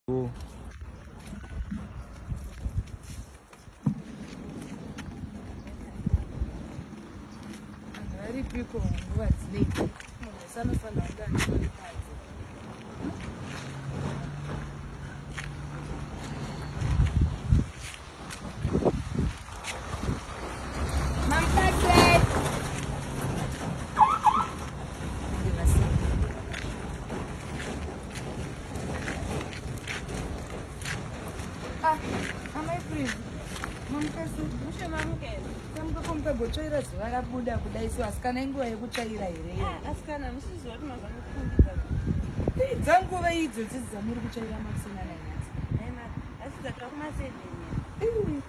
Oh. Very people who are sleeping. Some of them are done. Am I free? Kamuka gochoira zuva rabuda kudai so asikana inguva yekutsvaira here asikana musizwa kuti mazva mukufundidza dzanguva idzo dzidzi dzamuri kutsvaira makusina nanyasi asi dzakira kumasedheni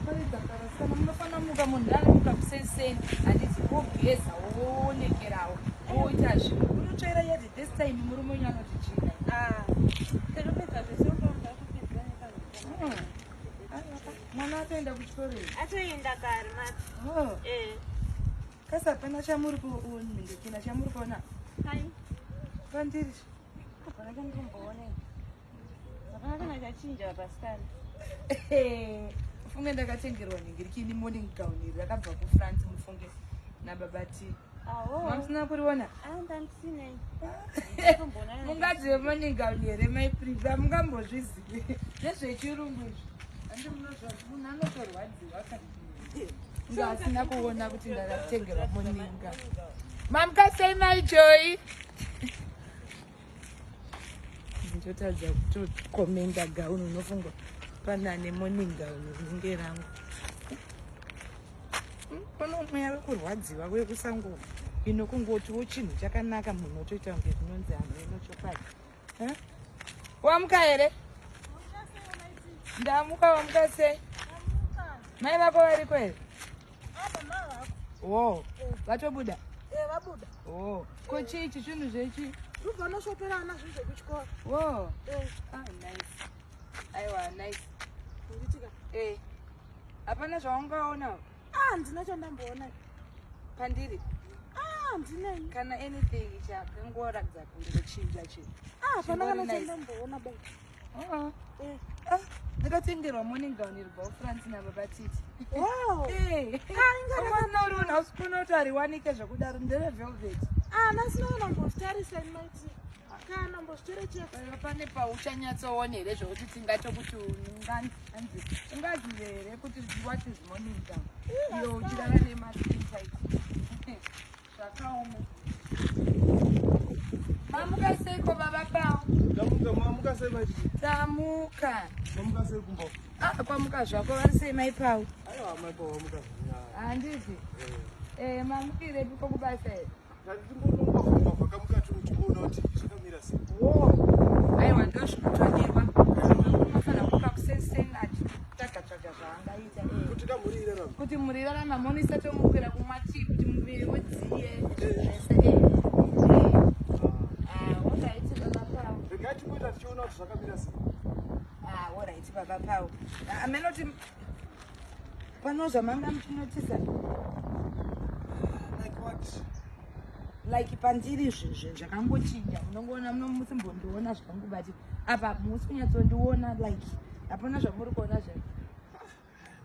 pari dzakarasikana munofanira muka munhu anomuka kuseseni handisi wogeza woonekerawo woita zvinhu unotsvaira yati this time murume wenyu anoti china tekupedza zvesiopamuda kupedzwa mwana atoenda kuchikoro atoenda kare mati kasi hapana chamuri kuondekina chamuri kuona hai pandiri hapana chandikumboonei hapana kana chachinja pasikana mufunge ndakatengerwa nhingirikini morning gown iri rakabva kufrance mufunge nababati mamusina kuriona ndandisinei mungadzive morning gown here maipriva mungambozvizive nezvechirungu izvi andi munozvazi munhu anotorwadziwa nga asina kuona kuti ndakatengerwa moninga mamukasei maijoi ndotadza kutokomenda gauni unofungwa pana nemoning gauni rinenge rangu unomweya wekurwadziwa wekusango inokungotiwo chinhu chakanaka munhu otoita kunge zvinonzi hanhu inochokwadi wamuka here ndamuka wamuka sei mai vako variko here o vatobuda vabuda ko chiichi zvinhu zvechi rubva noshoperana zvinhu zvekuchikoro nice aiwa nice nditika hapana zvaungaonawo handina chandamboona pandiri handinei kana anything chakangoratidza kungochinja chinhu hapana kana chandamboona bai ndakatengerwa morning gown iri bva kufrance nababatiti ingaana uri unhausi kuona kuti hariwanike zvekudaro nderevelvet nasinoona mbozvitarisai maiti kana mbozvitorechefa pane pauchanyatsoona here zvokuti tingatokuti ungazive here kuti what is morning gown iyo uchirara nemaskintit zvakaoma mamuka seiko baba pao Mamuka sei mai? tamuka Mamuka sei kumba? kwamuka zvako vari sei mai pao Aiwa mai pao mamuka. handiti mamukire piko kubasa here Ndatimbononga kamuka tumuona kuti zvakamira sei. aiwa ndo zvinotonyewa unofanira kuka kuseseni achitsvaga-tsvaga zvaangaita Kuti kamuri irarama. kuti muri irarama monisa tomukwira kumwa tii kuti muviri udziye oraiti baba pao Regai timboita tichiona kuti zvakamira sei. oraiti baba pao amenoti panozva manga muchinotisa Like what? like pandiri zvinhu zvakangochinja munongoona musimbondiona zvakangobati apa musi kunyatsondiona like hapana zvamuri kuona zve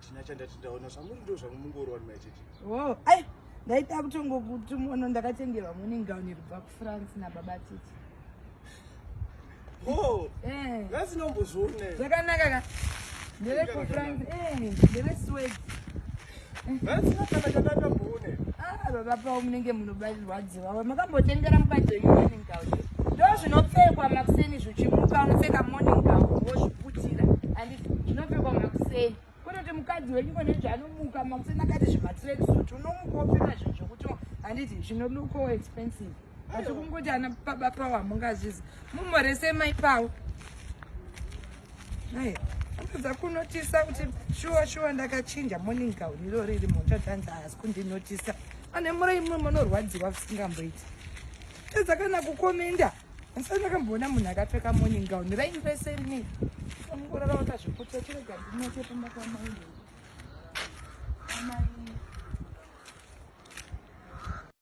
Tina chandati ndaona zvamuri ndo zvamungorwa maichechi. ai ndaita kutongokuti muono ndakatengerwa morning gown iri bva kufrance nababatiti Ngazinombozvione. zvakanaka ka ndere kufrance ndere swed Ngazina kana chandandamboone. baba pao munenge munobarirwadziwa makambotengera mukadzi wenyu morning gown ndo zvinopfekwa makuseni zvichimuka unopfeka morning gown wozviputira handiti zvinopfekwa makuseni kunoti mukadzi wenyu kone zvaanomuka makuseni akati zvimatracksuit unomuka wopfeka zvinhu zvokuti handiti zvinoduko expensive asi kungoti ana baba pao hamungazvizi mumorese mai pao anodza kunotisa kuti shuwa ndakachinja morning gown iro riri motatanza asi kundinotisa ane murai mumwe munorwadziwa visingamboiti tedzakana kukomenda asi ndakamboona munhu akapfeka morning gown rainveseri nei amungorara wakazvikuta chirega ndinochepa makamai